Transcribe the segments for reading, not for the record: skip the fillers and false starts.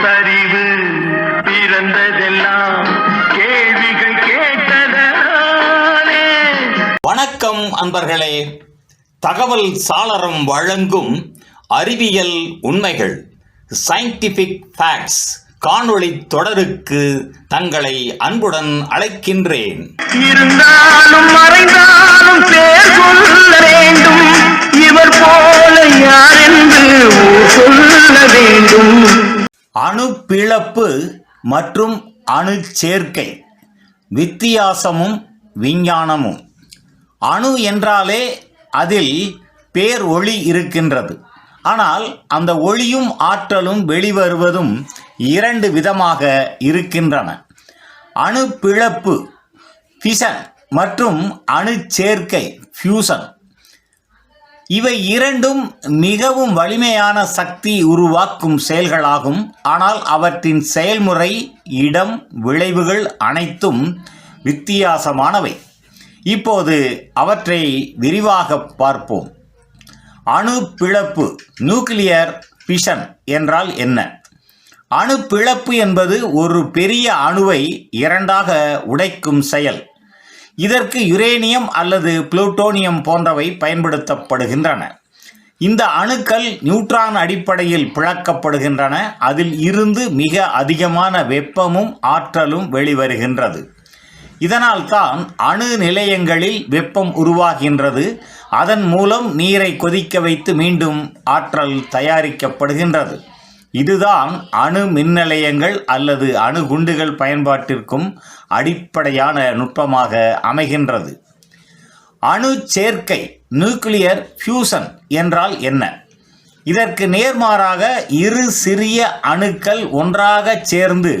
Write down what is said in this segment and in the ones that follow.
பகுத்தறிவு பிறந்ததெல்லாம் கேள்விகள் கேட்டதாலே. வணக்கம் அன்பர்களே. தகவல் சாளரம் வழங்கும் அறிவியல் உண்மைகள் சயின்டிபிக் ஃபேக்ட்ஸ் காணொளி தொடருக்கு தங்களை அன்புடன் அழைக்கின்றேன். இருந்தாலும் மறைந்தாலும் பேர் சொல்ல வேண்டும், இவர் போல யார் என்று சொல்ல வேண்டும். அணு பிளப்பு மற்றும் அணு சேர்க்கை, வித்தியாசமும் விஞ்ஞானமும். அணு என்றாலே அதில் பேர் ஒளி இருக்கின்றது. ஆனால் அந்த ஒளியும் ஆற்றலும் வெளிவருவதும் இரண்டு விதமாக இருக்கின்றன. அணு பிளப்பு ஃபிஷன் மற்றும் அணு சேர்க்கை ஃபியூசன். இவை இரண்டும் மிகவும் வலிமையான சக்தி உருவாக்கும் செயல்களாகும். ஆனால் அவற்றின் செயல்முறை, இடம், விளைவுகள் அனைத்தும் வித்தியாசமானவை. இப்போது அவற்றை விரிவாக பார்ப்போம். அணு பிளப்பு நியூக்ளியர் ஃபிஷன் என்றால் என்ன? அணு பிளப்பு என்பது ஒரு பெரிய அணுவை இரண்டாக உடைக்கும் செயல். இதற்கு யுரேனியம் அல்லது புளூட்டோனியம் போன்றவை பயன்படுத்தப்படுகின்றன. இந்த அணுக்கள் நியூட்ரான் அடிப்படையில் பிளக்கப்படுகின்றன. அதில் இருந்து மிக அதிகமான வெப்பமும் ஆற்றலும் வெளிவருகின்றது. இதனால் தான் அணு நிலையங்களில் வெப்பம் உருவாகின்றது. அதன் மூலம் நீரை கொதிக்க வைத்து மீண்டும் ஆற்றல் தயாரிக்கப்படுகின்றது. இதுதான் அணு மின் நிலையங்கள் அல்லது அணுகுண்டுகள் பயன்பாட்டிற்கும் அடிப்படையான நுட்பமாக அமைகின்றது. அணு சேர்க்கை நியூக்ளியர் ஃபியூசன் என்றால் என்ன? இதற்கு நேர்மாறாக இரு சிறிய அணுக்கள் ஒன்றாக சேர்ந்து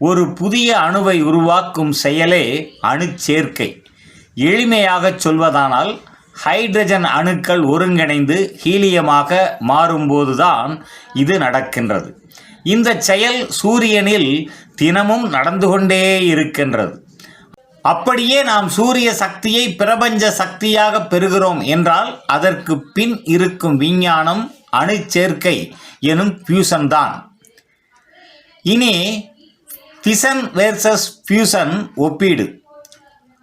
ஒரு புதிய அணுவை உருவாக்கும் செயலே அணு சேர்க்கை. எளிமையாக சொல்வதானால் ஹைட்ரஜன் அணுக்கள் ஒருங்கிணைந்து ஹீலியமாக மாறும்போதுதான் இது நடக்கின்றது. இந்த செயல் சூரியனில் தினமும் நடந்து கொண்டே இருக்கின்றது. அப்படியே நாம் சூரிய சக்தியை பிரபஞ்ச சக்தியாக பெறுகிறோம் என்றால் அதற்கு பின் இருக்கும் விஞ்ஞானம் அணு சேர்க்கை எனும் ஃபியூசன் தான். இனி ஃபிஷன் வெர்சஸ் ஃபியூசன் ஒப்பீடு.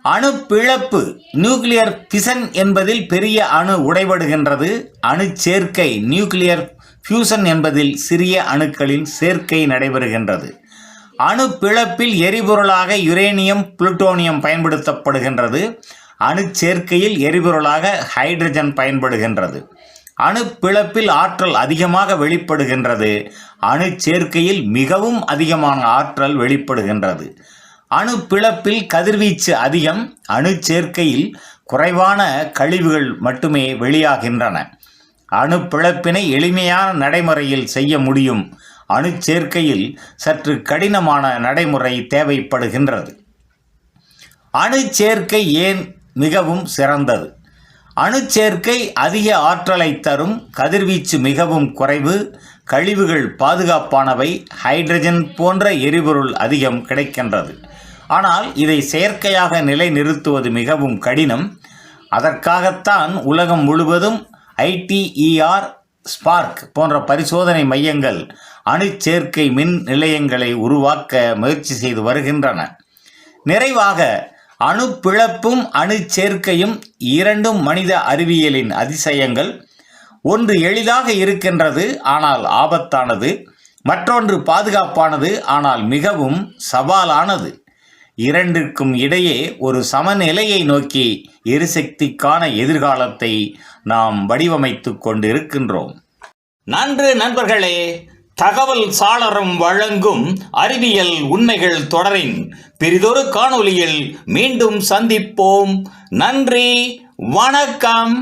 அணு பிளப்பு நியூக்ளியர் ஃபிஷன் என்பதில் பெரிய அணு உடைபடுகின்றது. அணு சேர்க்கை நியூக்ளியர் ஃபியூசன் என்பதில் சிறிய அணுக்களின் சேர்க்கை நடைபெறுகின்றது. அணு பிளப்பில் எரிபொருளாக யுரேனியம், புளூட்டோனியம் பயன்படுத்தப்படுகின்றது. அணு சேர்க்கையில் எரிபொருளாக ஹைட்ரஜன் பயன்படுகின்றது. அணு பிளப்பில் ஆற்றல் அதிகமாக வெளிப்படுகின்றது. அணு சேர்க்கையில் மிகவும் அதிகமான ஆற்றல் வெளிப்படுகின்றது. அணு பிளப்பில் கதிர்வீச்சு அதிகம், அணு சேர்க்கையில் குறைவான கழிவுகள் மட்டுமே வெளியாகின்றன. அணு பிளப்பினை எளிமையான நடைமுறையில் செய்ய முடியும். அணு சேர்க்கையில் சற்று கடினமான நடைமுறை தேவைப்படுகின்றது. அணு சேர்க்கை ஏன் மிகவும் சிறந்தது? அணு சேர்க்கை அதிக ஆற்றலை தரும், கதிர்வீச்சு மிகவும் குறைவு, கழிவுகள் பாதுகாப்பானவை, ஹைட்ரஜன் போன்ற எரிபொருள் அதிகம் கிடைக்கின்றது. ஆனால் இதை செயற்கையாக நிலைநிறுத்துவது மிகவும் கடினம். அதற்காகத்தான் உலகம் முழுவதும் ITER, ஸ்பார்க் போன்ற பரிசோதனை மையங்கள் அணு சேர்க்கை மின் நிலையங்களை உருவாக்க முயற்சி செய்து வருகின்றன. நிறைவாக அணு பிளப்பும் அணு சேர்க்கையும் இரண்டும் மனித அறிவியலின் அதிசயங்கள். ஒன்று எளிதாக இருக்கின்றது ஆனால் ஆபத்தானது. மற்றொன்று பாதுகாப்பானது ஆனால் மிகவும் சவாலானது. இரண்டிற்கும் இடையே ஒரு சமநிலையை நோக்கி எரிசக்திக்கான எதிர்காலத்தை நாம் வடிவமைத்து கொண்டிருக்கின்றோம். நன்று நண்பர்களே. தகவல் சாளரம் வழங்கும் அறிவியல் உண்மைகள் தொடரின் பெரிதொரு காணொளியில் மீண்டும் சந்திப்போம். நன்றி, வணக்கம்.